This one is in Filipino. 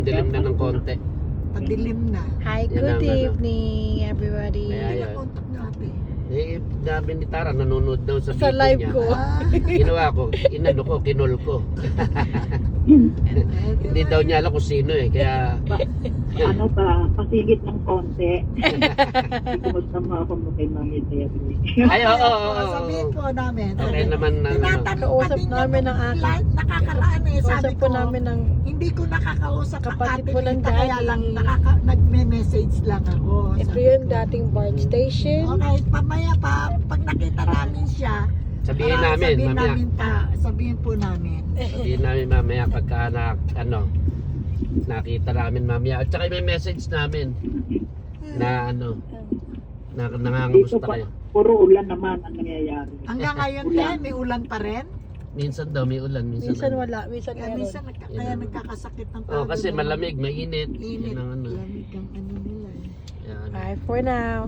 Dilim na ng konti. Padilim na. Hi, Yan good ang ano. evening everybody. Kaya Kaya yun. kontak na ate. Eh, sabi ni Tara, nanonood daw sa Sa video live niya. ko. Ginawa ko, inano ko, kinol ko. Hindi daw niya alam kung sino eh, kaya... Ano pa, pasigit ng konti. Kumusta mo ako mo kay Mami Terry? Ay, oo. Sabihin po namin. Okay naman na ano. Tinatanong Kausap pa din namin niya ang nung aking- nakakaraan eh. Sabi Kausap ko, po namin ng hindi ko nakakausap ang kapatid ate po ng Rita, kaya daddy. lang nagme-message lang ako. ito Sabi yung ko, dating BART station. Okay, pamaya pa, pag nakita namin siya, Sabihin namin, mamaya. Sabihin po namin. Sabihin namin mamaya pagka nakita namin mamaya. At saka may message namin na nangangamusta Dito pa, kayo. puro ulan naman ang nangyayari. Hanggang ngayon din, may ulan pa rin. Minsan daw may ulan, minsan Wala, minsan Kaya meron. minsan kaya nagkakasakit ng Oh, kasi malamig, mainit. Init. Yan ang ano. Lamig ang ano nila eh. Yan. Bye for now.